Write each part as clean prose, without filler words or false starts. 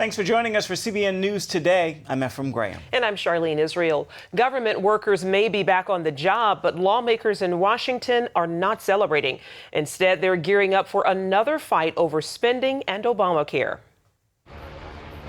Thanks for joining us for CBN News Today. I'm Ephraim Graham. And I'm Charlene Israel. Government workers may be back on the job, but lawmakers in Washington are not celebrating. Instead, they're gearing up for another fight over spending and Obamacare.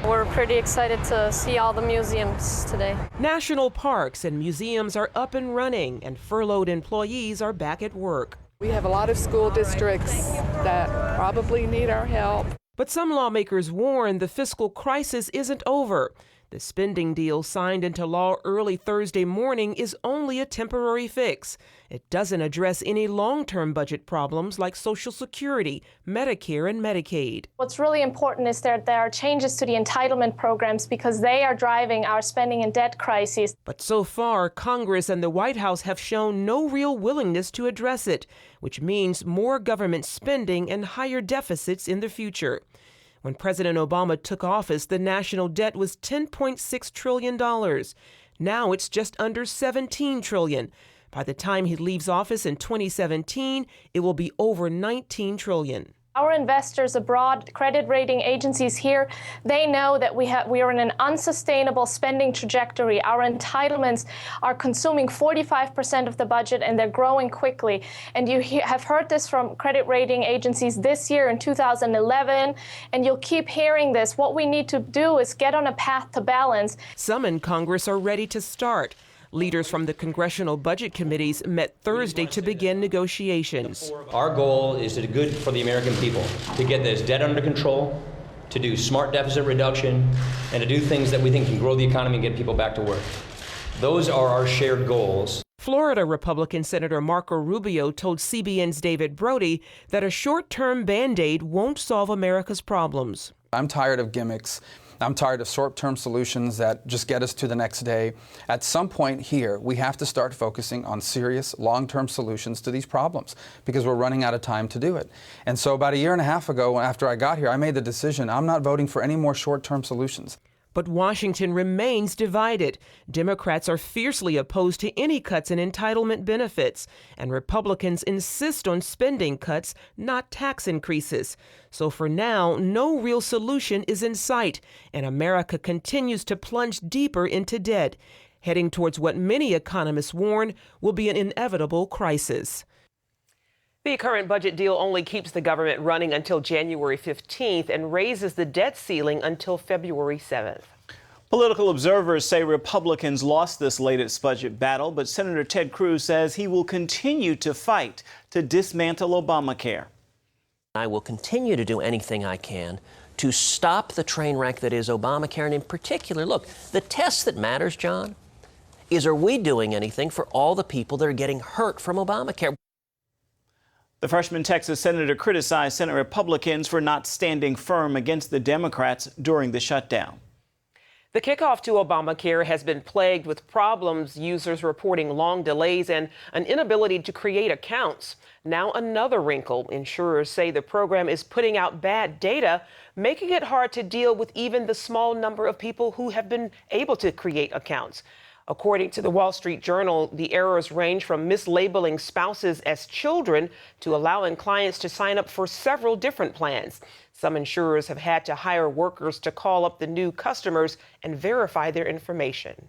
We're pretty excited to see all the museums today. National parks and museums are up and running, and furloughed employees are back at work. We have a lot of school districts that probably need our help. But some lawmakers warn the fiscal crisis isn't over. The spending deal signed into law early Thursday morning is only a temporary fix. It doesn't address any long-term budget problems like Social Security, Medicare, and Medicaid. What's really important is that there are changes to the entitlement programs because they are driving our spending and debt crises. But so far, Congress and the White House have shown no real willingness to address it, which means more government spending and higher deficits in the future. When President Obama took office, the national debt was $10.6 trillion. Now it's just under $17 trillion. By the time he leaves office in 2017, it will be over $19 trillion. Our investors abroad, credit rating agencies here, they know that we are in an unsustainable spending trajectory. Our entitlements are consuming 45% of the budget, and they're growing quickly. And you have heard this from credit rating agencies this year in 2011, and you'll keep hearing this. What we need to do is get on a path to balance. Some in Congress are ready to start. Leaders from the congressional budget committees met Thursday to begin negotiations. Our goal is to do good for the American people, to get this debt under control, to do smart deficit reduction, and to do things that we think can grow the economy and get people back to work. Those are our shared goals. Florida Republican Senator Marco Rubio told CBN's David Brody that a short-term Band-Aid won't solve America's problems. I'm tired of gimmicks. I'm tired of short-term solutions that just get us to the next day. At some point here, we have to start focusing on serious, long-term solutions to these problems because we're running out of time to do it. And so about a year and a half ago, after I got here, I made the decision I'm not voting for any more short-term solutions. But Washington remains divided. Democrats are fiercely opposed to any cuts in entitlement benefits, and Republicans insist on spending cuts, not tax increases. So for now, no real solution is in sight, and America continues to plunge deeper into debt, heading towards what many economists warn will be an inevitable crisis. The current budget deal only keeps the government running until January 15th and raises the debt ceiling until February 7th. Political observers say Republicans lost this latest budget battle, but Senator Ted Cruz says he will continue to fight to dismantle Obamacare. I will continue to do anything I can to stop the train wreck that is Obamacare. And in particular, look, the test that matters, John, is are we doing anything for all the people that are getting hurt from Obamacare? The freshman Texas senator criticized Senate Republicans for not standing firm against the Democrats during the shutdown. The kickoff to Obamacare has been plagued with problems, users reporting long delays and an inability to create accounts. Now another wrinkle. Insurers say the program is putting out bad data, making it hard to deal with even the small number of people who have been able to create accounts. According to the Wall Street Journal, the errors range from mislabeling spouses as children to allowing clients to sign up for several different plans. Some insurers have had to hire workers to call up the new customers and verify their information.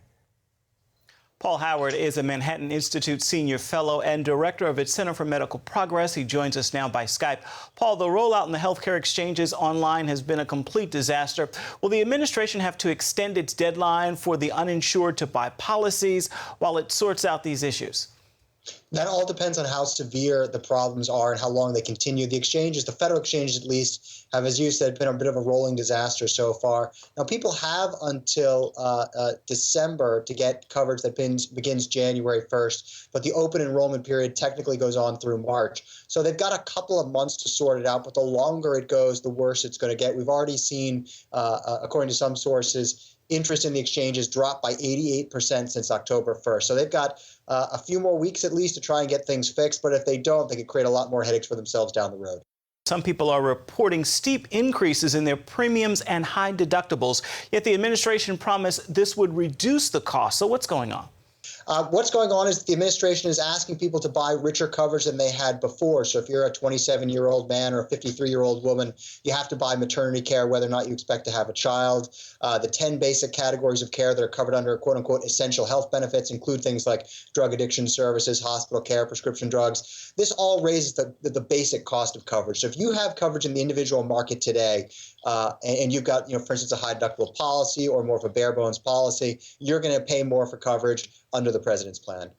Paul Howard is a Manhattan Institute senior fellow and director of its Center for Medical Progress. He joins us now by Skype. Paul, the rollout in the healthcare exchanges online has been a complete disaster. Will the administration have to extend its deadline for the uninsured to buy policies while it sorts out these issues? That all depends on how severe the problems are and how long they continue. The exchanges, the federal exchanges at least, have, as you said, been a bit of a rolling disaster so far. Now, people have until December to get coverage that begins January 1st, but the open enrollment period technically goes on through March. So they've got a couple of months to sort it out, but the longer it goes, the worse it's going to get. We've already seen, according to some sources, interest in the exchanges dropped by 88% since October 1st. So they've got a few more weeks at least to try and get things fixed. But if they don't, they could create a lot more headaches for themselves down the road. Some people are reporting steep increases in their premiums and high deductibles, yet the administration promised this would reduce the cost. So what's going on? What's going on is the administration is asking people to buy richer coverage than they had before. So if you're a 27-year-old man or a 53-year-old woman, you have to buy maternity care whether or not you expect to have a child. The 10 basic categories of care that are covered under quote-unquote essential health benefits include things like drug addiction services, hospital care, prescription drugs. This all raises the basic cost of coverage. So if you have coverage in the individual market today, and you've got, for instance, a high deductible policy or more of a bare bones policy, you're going to pay more for coverage under the president's plan.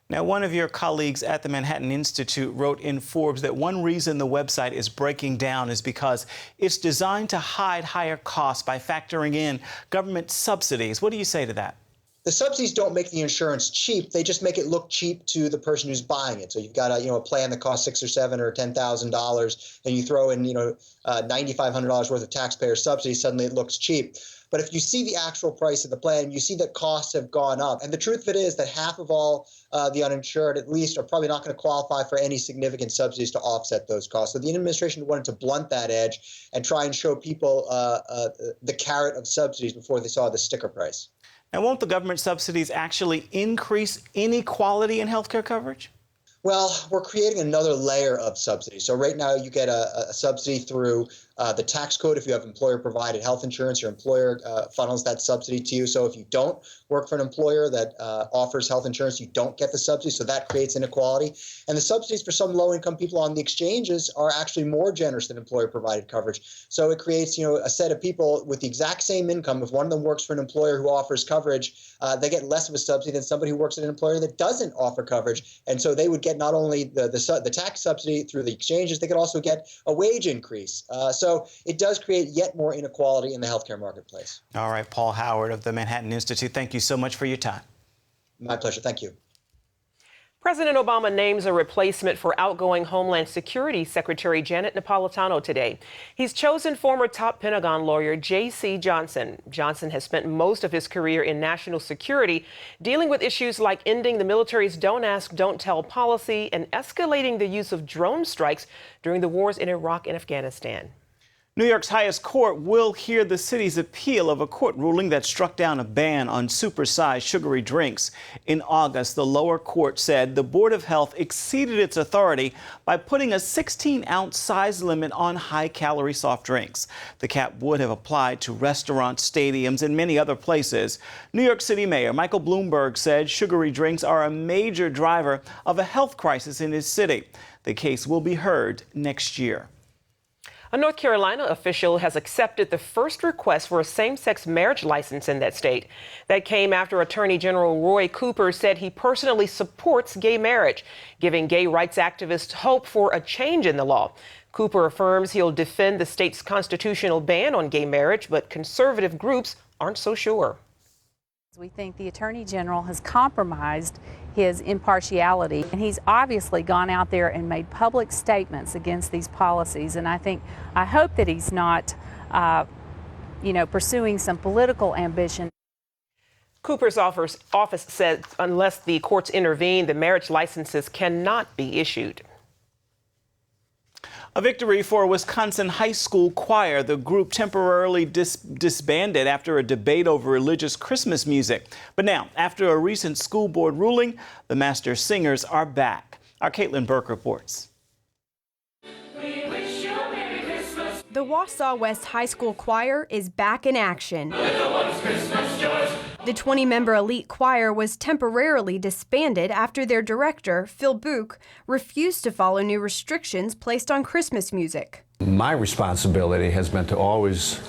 Now, one of your colleagues at the Manhattan Institute wrote in Forbes that one reason the website is breaking down is because it's designed to hide higher costs by factoring in government subsidies. What do you say to that? The subsidies don't make the insurance cheap. They just make it look cheap to the person who's buying it. So you've got a plan that costs $6,000 or $7,000 or $10,000, and you throw in $9,500 worth of taxpayer subsidies. Suddenly it looks cheap. But if you see the actual price of the plan, you see that costs have gone up. And the truth of it is that half of all the uninsured, at least, are probably not going to qualify for any significant subsidies to offset those costs. So the administration wanted to blunt that edge and try and show people the carrot of subsidies before they saw the sticker price. And won't the government subsidies actually increase inequality in health care coverage? Well, we're creating another layer of subsidy. So right now you get a subsidy through the tax code. If you have employer-provided health insurance, your employer funnels that subsidy to you. So if you don't work for an employer that offers health insurance, you don't get the subsidy. So that creates inequality. And the subsidies for some low-income people on the exchanges are actually more generous than employer-provided coverage. So it creates, a set of people with the exact same income. If one of them works for an employer who offers coverage, they get less of a subsidy than somebody who works at an employer that doesn't offer coverage. And so they would get not only the tax subsidy through the exchanges, they could also get a wage increase. So it does create yet more inequality in the healthcare marketplace. All right, Paul Howard of the Manhattan Institute, thank you so much for your time. My pleasure. Thank you. President Obama names a replacement for outgoing Homeland Security Secretary Janet Napolitano today. He's chosen former top Pentagon lawyer J.C. Johnson. Johnson has spent most of his career in national security, dealing with issues like ending the military's don't ask, don't tell policy and escalating the use of drone strikes during the wars in Iraq and Afghanistan. New York's highest court will hear the city's appeal of a court ruling that struck down a ban on supersized sugary drinks. In August, the lower court said the Board of Health exceeded its authority by putting a 16-ounce size limit on high-calorie soft drinks. The cap would have applied to restaurants, stadiums, and many other places. New York City Mayor Michael Bloomberg said sugary drinks are a major driver of a health crisis in his city. The case will be heard next year. A North Carolina official has accepted the first request for a same-sex marriage license in that state. That came after Attorney General Roy Cooper said he personally supports gay marriage, giving gay rights activists hope for a change in the law. Cooper affirms he'll defend the state's constitutional ban on gay marriage, but conservative groups aren't so sure. We think the Attorney General has compromised his impartiality, and he's obviously gone out there and made public statements against these policies. And I hope that he's not, pursuing some political ambition. Cooper's office said unless the courts intervene, the marriage licenses cannot be issued. A victory for a Wisconsin high school choir. The group temporarily disbanded after a debate over religious Christmas music. But now, after a recent school board ruling, the master singers are back. Our Caitlin Burke reports. We wish you a Merry Christmas. The Wausau West High School Choir is back in action. The 20-member elite choir was temporarily disbanded after their director, Phil Book, refused to follow new restrictions placed on Christmas music. My responsibility has been to always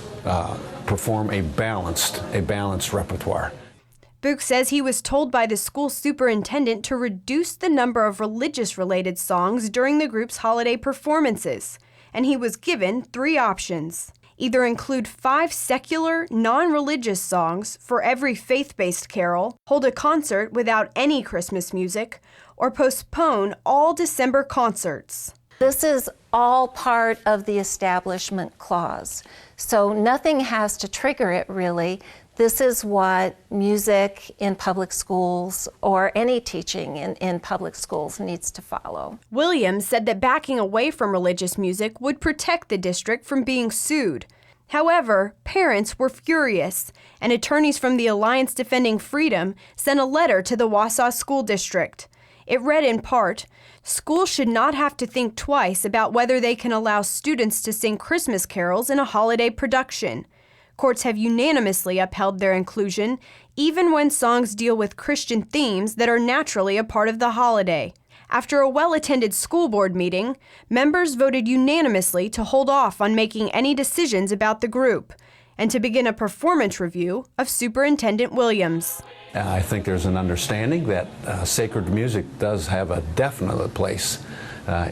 perform a balanced repertoire. Book says he was told by the school superintendent to reduce the number of religious-related songs during the group's holiday performances, and he was given 3 options. Either include 5 secular, non-religious songs for every faith-based carol, hold a concert without any Christmas music, or postpone all December concerts. This is all part of the Establishment Clause, so nothing has to trigger it, really. This is what music in public schools or any teaching in public schools needs to follow. Williams said that backing away from religious music would protect the district from being sued. However, parents were furious, and attorneys from the Alliance Defending Freedom sent a letter to the Wausau School District. It read in part, "Schools should not have to think twice about whether they can allow students to sing Christmas carols in a holiday production. Courts have unanimously upheld their inclusion, even when songs deal with Christian themes that are naturally a part of the holiday." After a well-attended school board meeting, members voted unanimously to hold off on making any decisions about the group and to begin a performance review of Superintendent Williams. I think there's an understanding that sacred music does have a definite place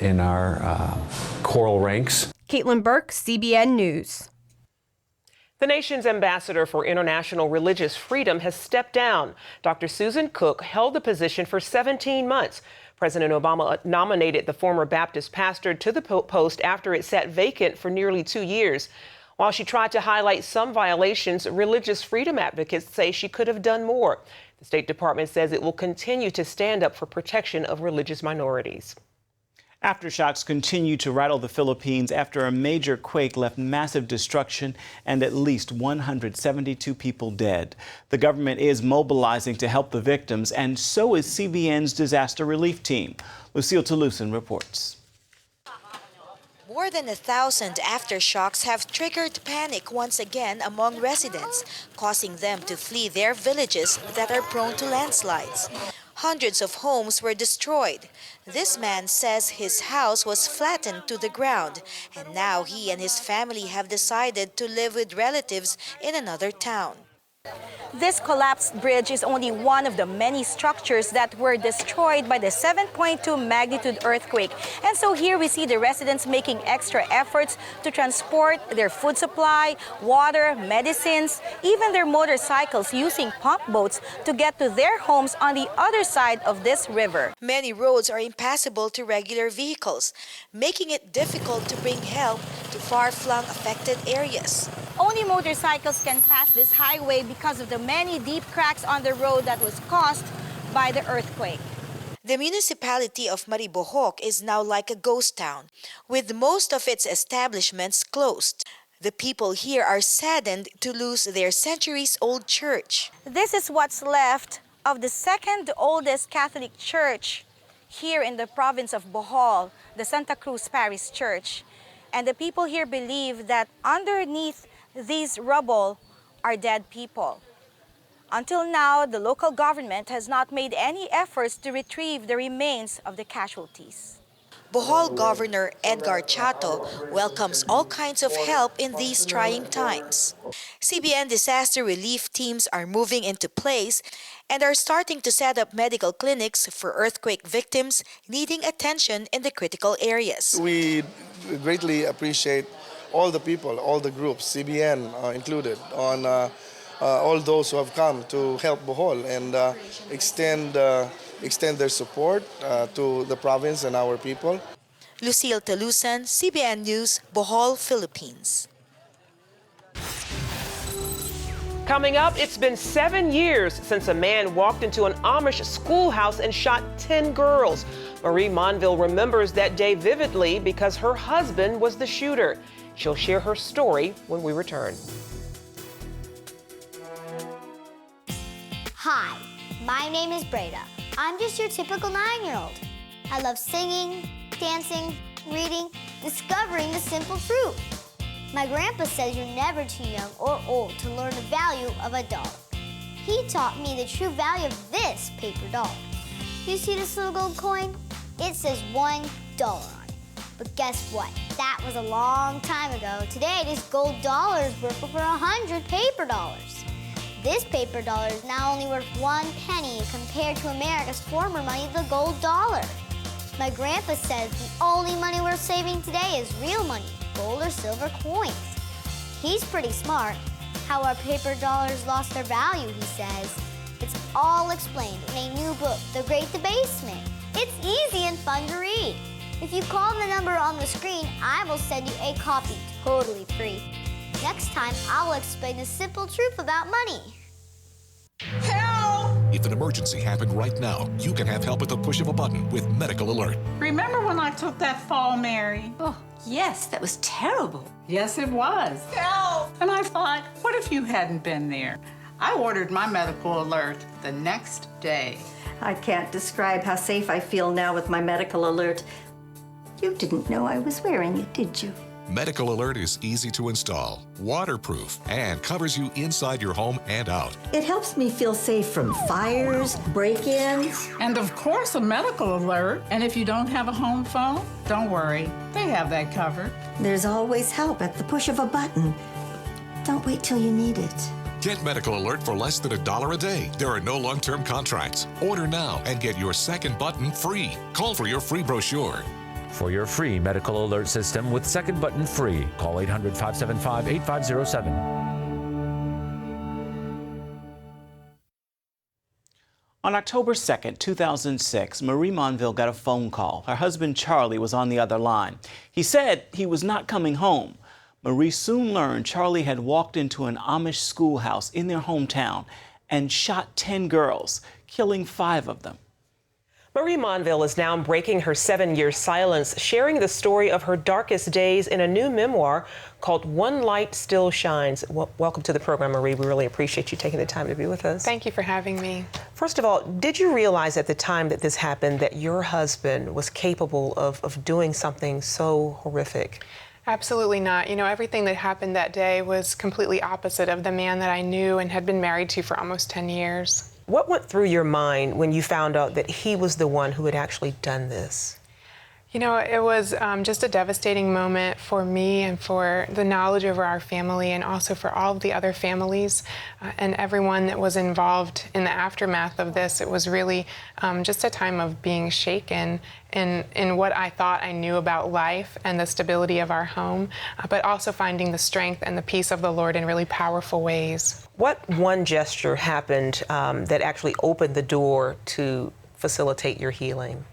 in our choral ranks. Caitlin Burke, CBN News. The nation's ambassador for international religious freedom has stepped down. Dr. Susan Cook held the position for 17 months. President Obama nominated the former Baptist pastor to the post after it sat vacant for nearly 2 years. While she tried to highlight some violations, religious freedom advocates say she could have done more. The State Department says it will continue to stand up for protection of religious minorities. Aftershocks continue to rattle the Philippines after a major quake left massive destruction and at least 172 people dead. The government is mobilizing to help the victims, and so is CBN's disaster relief team. Lucille Toulousan reports. More than 1,000 aftershocks have triggered panic once again among residents, causing them to flee their villages that are prone to landslides. Hundreds of homes were destroyed. This man says his house was flattened to the ground, and now he and his family have decided to live with relatives in another town. This collapsed bridge is only one of the many structures that were destroyed by the 7.2 magnitude earthquake. And so here we see the residents making extra efforts to transport their food supply, water, medicines, even their motorcycles using pump boats to get to their homes on the other side of this river. Many roads are impassable to regular vehicles, making it difficult to bring help to far-flung affected areas. Only motorcycles can pass this highway because of the many deep cracks on the road that was caused by the earthquake. The municipality of Maribojoc is now like a ghost town, with most of its establishments closed. The people here are saddened to lose their centuries-old church. This is what's left of the second oldest Catholic church here in the province of Bohol, the Santa Cruz Parish Church. And the people here believe that underneath these rubble are dead people. Until now, the local government has not made any efforts to retrieve the remains of the casualties. Bohol Governor Edgar Chato welcomes all kinds of help in these trying times. CBN disaster relief teams are moving into place and are starting to set up medical clinics for earthquake victims needing attention in the critical areas. We greatly appreciate all the people, all the groups, CBN included, on all those who have come to help Bohol and extend their support to the province and our people. Lucille Toulousan, CBN News, Bohol, Philippines. Coming up, it's been 7 years since a man walked into an Amish schoolhouse and shot 10 girls. Marie Monville remembers that day vividly because her husband was the shooter. She'll share her story when we return. Hi, my name is Breda. I'm just your typical 9-year-old. I love singing, dancing, reading, discovering the simple truth. My grandpa says you're never too young or old to learn the value of a dollar. He taught me the true value of this paper dollar. You see this little gold coin? It says $1 on it. But guess what? That was a long time ago. Today, this gold dollar is worth over 100 paper dollars. This paper dollar is now only worth 1 penny compared to America's former money, the gold dollar. My grandpa says the only money worth saving today is real money, gold or silver coins. He's pretty smart. How our paper dollars lost their value, he says. It's all explained in a new book, The Great Debasement. It's easy and fun to read. If you call the number on the screen, I will send you a copy totally free. Next time, I will explain the simple truth about money. Help! If an emergency happened right now, you can have help at the push of a button with Medical Alert. Remember when I took that fall, Mary? Oh, yes, that was terrible. Yes, it was. Help! And I thought, what if you hadn't been there? I ordered my Medical Alert the next day. I can't describe how safe I feel now with my Medical Alert. You didn't know I was wearing it, did you? Medical Alert is easy to install, waterproof, and covers you inside your home and out. It helps me feel safe from fires, break-ins. And of course, a Medical Alert. And if you don't have a home phone, don't worry. They have that covered. There's always help at the push of a button. Don't wait till you need it. Get Medical Alert for less than $1 a day. There are no long-term contracts. Order now and get your second button free. Call for your free brochure. For your free Medical Alert system with second button free, call 800-575-8507. On October 2nd, 2006, Marie Monville got a phone call. Her husband, Charlie, was on the other line. He said he was not coming home. Marie soon learned Charlie had walked into an Amish schoolhouse in their hometown and shot 10 girls, killing 5 of them. Marie Monville is now breaking her 7-year silence, sharing the story of her darkest days in a new memoir called One Light Still Shines. Welcome to the program, Marie. We really appreciate you taking the time to be with us. Thank you for having me. First of all, did you realize at the time that this happened that your husband was capable of doing something so horrific? Absolutely not. You know, everything that happened that day was completely opposite of the man that I knew and had been married to for almost 10 years. What went through your mind when you found out that he was the one who had actually done this? You know, it was just a devastating moment for me and for the knowledge over our family, and also for all of the other families and everyone that was involved in the aftermath of this. It was really just a time of being shaken in what I thought I knew about life and the stability of our home, but also finding the strength and the peace of the Lord in really powerful ways. What one gesture happened that actually opened the door to facilitate your healing?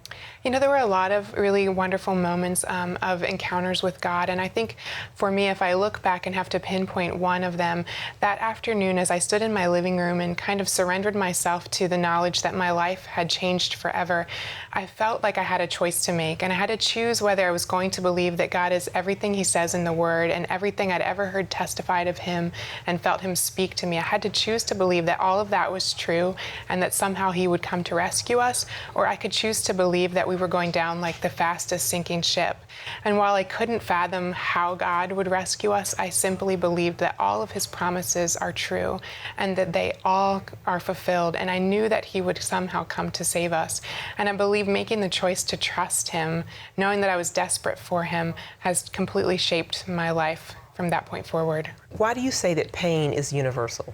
You know, there were a lot of really wonderful moments of encounters with God. And I think for me, if I look back and have to pinpoint one of them, that afternoon as I stood in my living room and kind of surrendered myself to the knowledge that my life had changed forever, I felt like I had a choice to make. And I had to choose whether I was going to believe that God is everything he says in the Word and everything I'd ever heard testified of him and felt him speak to me. I had to choose to believe that all of that was true and that somehow he would come to rescue us, or I could choose to believe that we were going down like the fastest sinking ship. And while I couldn't fathom how God would rescue us, I simply believed that all of his promises are true and that they all are fulfilled. And I knew that he would somehow come to save us. And I believe making the choice to trust him, knowing that I was desperate for him, has completely shaped my life from that point forward. Why do you say that pain is universal?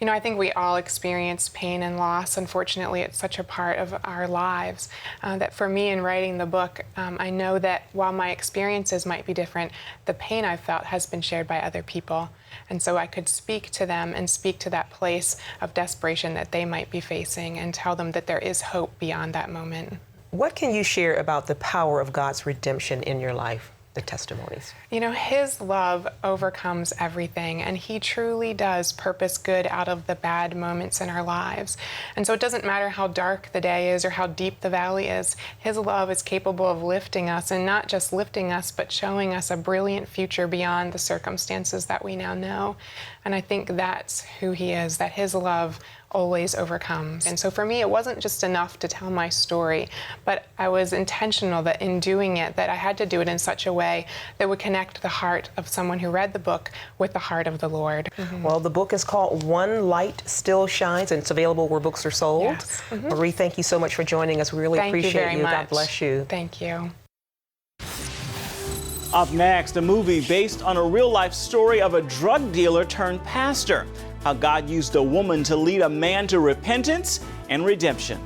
You know, I think we all experience pain and loss. Unfortunately, it's such a part of our lives that for me in writing the book, I know that while my experiences might be different, the pain I've felt has been shared by other people. And so I could speak to them and speak to that place of desperation that they might be facing and tell them that there is hope beyond that moment. What can you share about the power of God's redemption in your life? The testimonies. You know, his love overcomes everything, and he truly does purpose good out of the bad moments in our lives. And so it doesn't matter how dark the day is or how deep the valley is, his love is capable of lifting us, and not just lifting us, but showing us a brilliant future beyond the circumstances that we now know. And I think that's who he is, that his love always overcomes. And so for me, it wasn't just enough to tell my story, but I was intentional that in doing it, that I had to do it in such a way that would connect the heart of someone who read the book with the heart of the Lord. Mm-hmm. Well, the book is called One Light Still Shines, and it's available where books are sold. Yes. Mm-hmm. Marie, thank you so much for joining us. We really appreciate you. Very much. God bless you. Thank you. Up next, a movie based on a real-life story of a drug dealer turned pastor. How God used a woman to lead a man to repentance and redemption.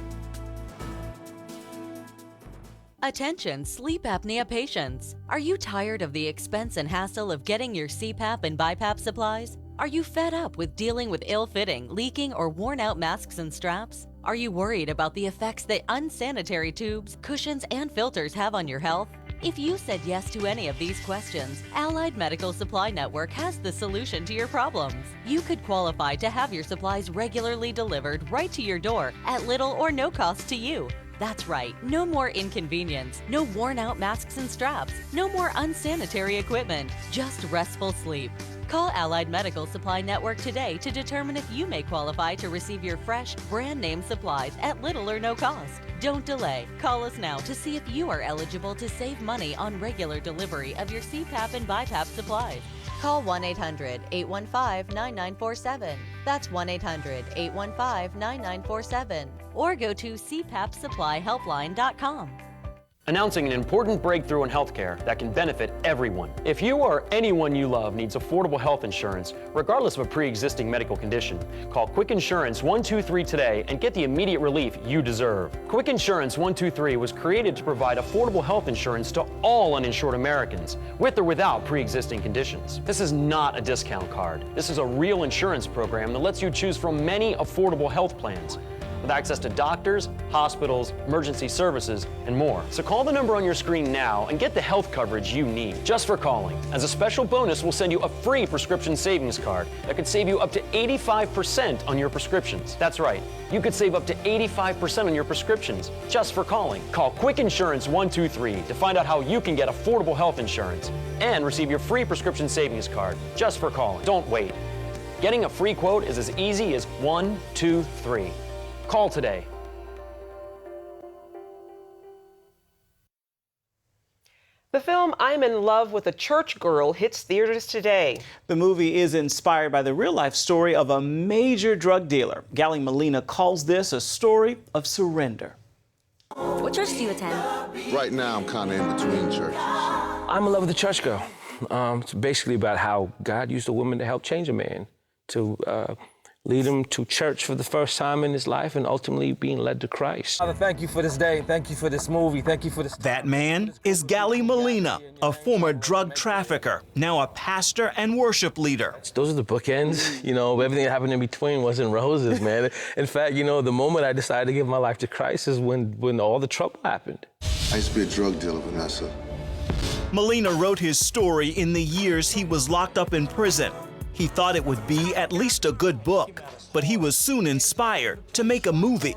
Attention sleep apnea patients. Are you tired of the expense and hassle of getting your CPAP and BiPAP supplies? Are you fed up with dealing with ill-fitting, leaking, or worn-out masks and straps? Are you worried about the effects that unsanitary tubes, cushions, and filters have on your health? If you said yes to any of these questions, Allied Medical Supply Network has the solution to your problems. You could qualify to have your supplies regularly delivered right to your door at little or no cost to you. That's right, no more inconvenience, no worn-out masks and straps, no more unsanitary equipment, just restful sleep. Call Allied Medical Supply Network today to determine if you may qualify to receive your fresh, brand-name supplies at little or no cost. Don't delay. Call us now to see if you are eligible to save money on regular delivery of your CPAP and BiPAP supplies. Call 1-800-815-9947. That's 1-800-815-9947. Or go to cpapsupplyhelpline.com. Announcing an important breakthrough in healthcare that can benefit everyone. If you or anyone you love needs affordable health insurance, regardless of a pre-existing medical condition, call Quick Insurance 123 today and get the immediate relief you deserve. Quick Insurance 123 was created to provide affordable health insurance to all uninsured Americans, with or without pre-existing conditions. This is not a discount card. This is a real insurance program that lets you choose from many affordable health plans, with access to doctors, hospitals, emergency services, and more. So call the number on your screen now and get the health coverage you need just for calling. As a special bonus, we'll send you a free prescription savings card that could save you up to 85% on your prescriptions. That's right, you could save up to 85% on your prescriptions just for calling. Call Quick Insurance 123 to find out how you can get affordable health insurance and receive your free prescription savings card just for calling. Don't wait. Getting a free quote is as easy as 1, 2, 3. Call today. The film I'm in Love with a Church Girl hits theaters today. The movie is inspired by the real-life story of a major drug dealer. Galli Molina calls this a story of surrender. What church do you attend? Right now, I'm kind of in between churches. I'm in love with a church girl. It's basically about how God used a woman to help change a man, to lead him to church for the first time in his life and ultimately being led to Christ. Father, thank you for this day. Thank you for this movie. Thank you for this. That man is Galli Molina, a former drug trafficker, now a pastor and worship leader. Those are the bookends. You know, everything that happened in between wasn't roses, man. In fact, you know, the moment I decided to give my life to Christ is when all the trouble happened. I used to be a drug dealer, Vanessa. Molina wrote his story in the years he was locked up in prison. He thought it would be at least a good book, but he was soon inspired to make a movie.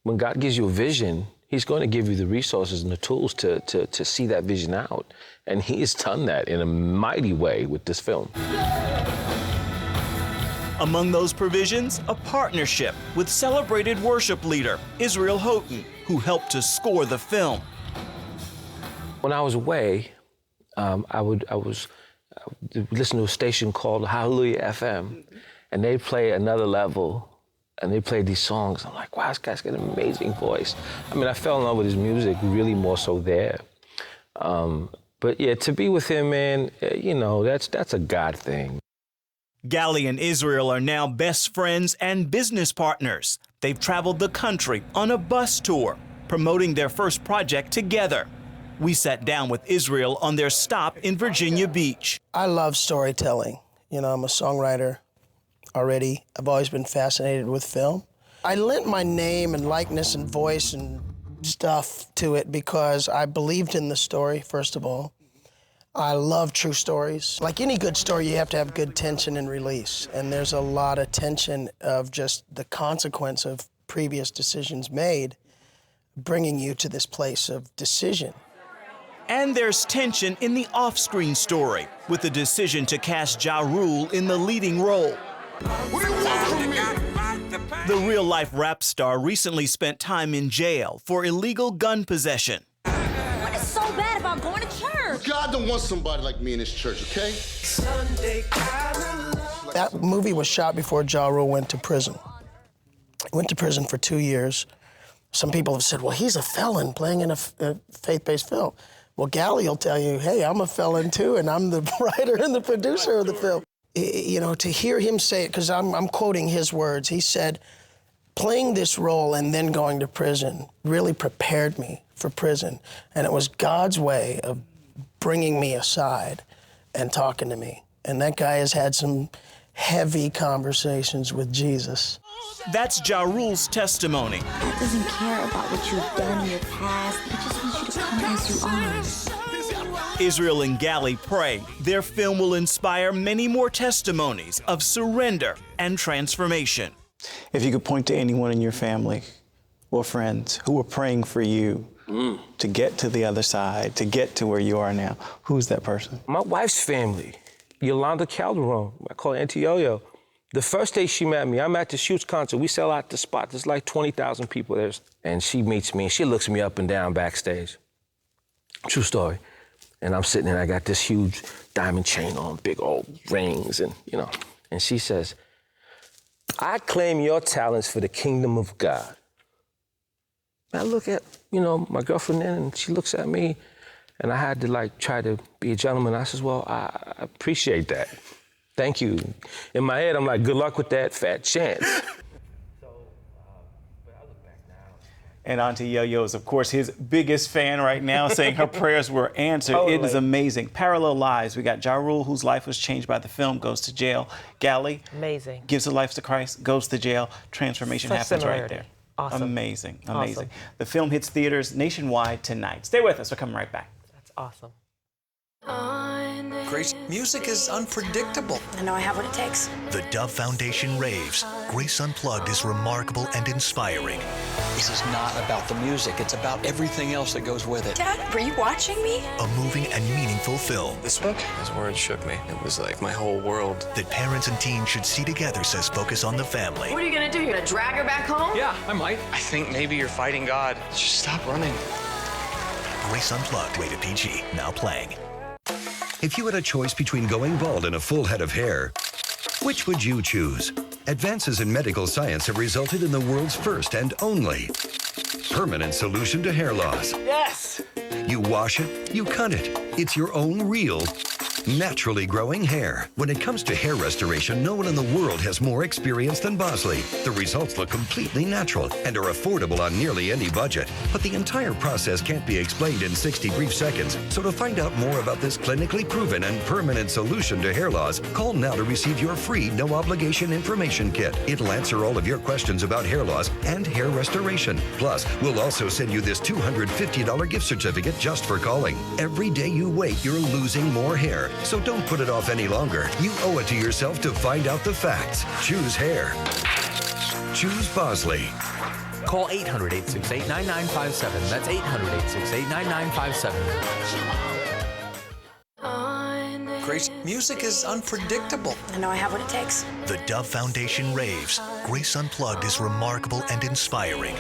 When God gives you a vision, He's going to give you the resources and the tools to see that vision out. And He has done that in a mighty way with this film. Among those provisions, a partnership with celebrated worship leader Israel Houghton, who helped to score the film. When I was away, I was listen to a station called Hallelujah FM, and they play Another Level, and they play these songs. I'm like, wow, this guy's got an amazing voice. I mean, I fell in love with his music really more so there. But yeah, to be with him, man, you know, that's a God thing. Galli and Israel are now best friends and business partners. They've traveled the country on a bus tour, promoting their first project together. We sat down with Israel on their stop in Virginia Beach. I love storytelling. You know, I'm a songwriter already. I've always been fascinated with film. I lent my name and likeness and voice and stuff to it because I believed in the story, first of all. I love true stories. Like any good story, you have to have good tension and release. And there's a lot of tension of just the consequence of previous decisions made, bringing you to this place of decision. And there's tension in the off-screen story, with the decision to cast Ja Rule in the leading role. The real-life rap star recently spent time in jail for illegal gun possession. What is so bad about going to church? God don't want somebody like me in his church, okay? That movie was shot before Ja Rule went to prison. He went to prison for 2 years. Some people have said, well, he's a felon playing in a faith-based film. Well, Galli will tell you, hey, I'm a felon too, and I'm the writer and the producer of the film. You know, to hear him say it, because I'm quoting his words, he said, playing this role and then going to prison really prepared me for prison. And it was God's way of bringing me aside and talking to me. And that guy has had some heavy conversations with Jesus. That's Ja Rule's testimony. God doesn't care about what you've done in your past. He just wants you to come as you are. Israel and Gally pray their film will inspire many more testimonies of surrender and transformation. If you could point to anyone in your family or friends who were praying for you to get to the other side, to get to where you are now, who's that person? My wife's family, Yolanda Calderon, I call her Auntie Yo-Yo. The first day she met me, I'm at this huge concert. We sell out the spot. There's like 20,000 people there. And she meets me and she looks me up and down backstage. True story. And I'm sitting there, I got this huge diamond chain on, big old rings, and and she says, I claim your talents for the kingdom of God. And I look at, my girlfriend then, and she looks at me, and I had to try to be a gentleman. I says, well, I appreciate that. Thank you. In my head, I'm like, good luck with that fat chance. And Auntie Yo-Yo is, of course, his biggest fan right now, saying her prayers were answered. Totally. It is amazing. Parallel lives. We got Ja Rule, whose life was changed by the film, goes to jail. Gally Amazing. gives her life to Christ, goes to jail. Transformation Such happens right similarity. there. Awesome. Amazing. Awesome. The film hits theaters nationwide tonight. Stay with us. We're coming right back. That's awesome. Grace, music is unpredictable. I know I have what it takes. The Dove Foundation raves. Grace Unplugged is remarkable and inspiring. This is not about the music. It's about everything else that goes with it. Dad, were you watching me? A moving and meaningful film This book, his words shook me. It was like my whole world. that parents and teens should see together, says Focus on the Family. What are you gonna do? You're gonna drag her back home? Yeah, I might. I think maybe you're fighting God. Just stop running. Grace Unplugged, rated PG, now playing. If you had a choice between going bald and a full head of hair, which would you choose? Advances in medical science have resulted in the world's first and only permanent solution to hair loss. Yes! You wash it, you cut it. It's your own real, naturally growing hair. When it comes to hair restoration, no one in the world has more experience than Bosley. The results look completely natural and are affordable on nearly any budget. But the entire process can't be explained in 60 brief seconds. So to find out more about this clinically proven and permanent solution to hair loss, call now to receive your free no-obligation information kit. It'll answer all of your questions about hair loss and hair restoration. Plus, we'll also send you this $250 gift certificate just for calling. Every day you wait, you're losing more hair. So don't put it off any longer. You owe it to yourself to find out the facts. Choose hair. Choose Bosley. Call 800-868-9957. That's 800-868-9957. Grace, music is unpredictable. I know I have what it takes. The Dove Foundation raves. Grace Unplugged is remarkable and inspiring.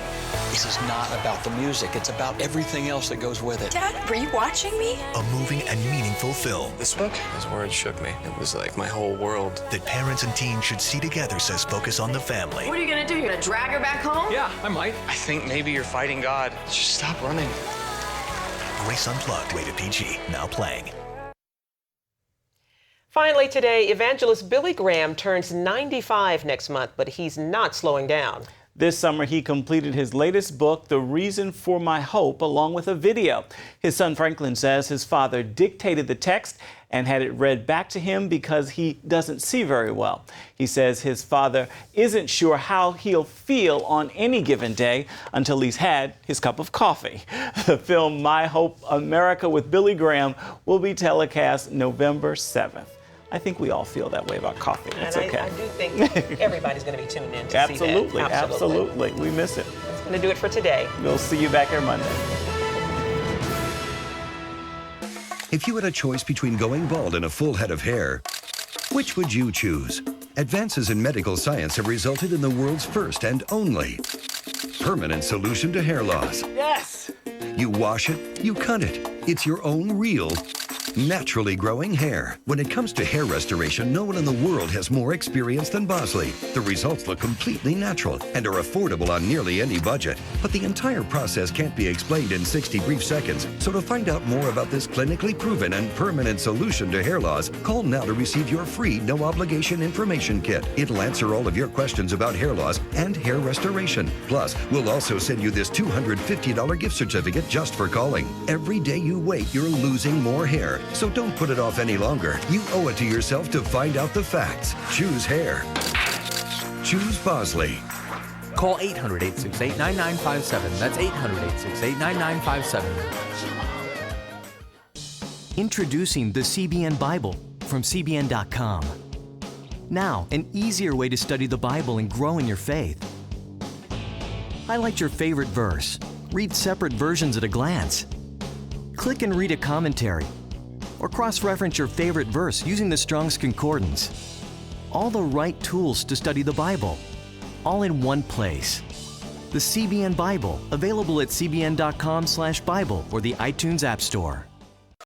This is not about the music. It's about everything else that goes with it. Dad, were you watching me? A moving and meaningful film This book, his words shook me. It was like my whole world. that parents and teens should see together, says Focus on the Family. What are you gonna do? You're gonna drag her back home? Yeah, I might. I think maybe you're fighting God. Just stop running. Grace Unplugged, rated PG, now playing. Finally today, evangelist Billy Graham turns 95 next month, but he's not slowing down. This summer, he completed his latest book, The Reason for My Hope, along with a video. His son Franklin says his father dictated the text and had it read back to him because he doesn't see very well. He says his father isn't sure how he'll feel on any given day until he's had his cup of coffee. The film My Hope America with Billy Graham will be telecast November 7th. I think we all feel that way about coffee. It's And okay. I do think everybody's going to be tuned in to Absolutely, see that. absolutely. We miss it. That's going to do it for today. We'll see you back here Monday. If you had a choice between going bald and a full head of hair, which would you choose? Advances in medical science have resulted in the world's first and only permanent solution to hair loss. Yes! You wash it, you cut it. It's your own real, naturally growing hair. When it comes to hair restoration, no one in the world has more experience than Bosley. The results look completely natural and are affordable on nearly any budget. But the entire process can't be explained in 60 brief seconds. So to find out more about this clinically proven and permanent solution to hair loss, call now to receive your free no-obligation information kit. It'll answer all of your questions about hair loss and hair restoration. Plus, we'll also send you this $250 gift certificate just for calling. Every day you wait, you're losing more hair. So don't put it off any longer. You owe it to yourself to find out the facts. Choose hair. Choose Bosley. Call 800-868-9957. That's 800-868-9957. Introducing the CBN Bible from CBN.com. Now, an easier way to study the Bible and grow in your faith. Highlight your favorite verse. Read separate versions at a glance. Click and read a commentary. Or cross-reference your favorite verse using the Strong's Concordance. All the right tools to study the Bible, all in one place. The CBN Bible, available at cbn.com/Bible or the iTunes App Store.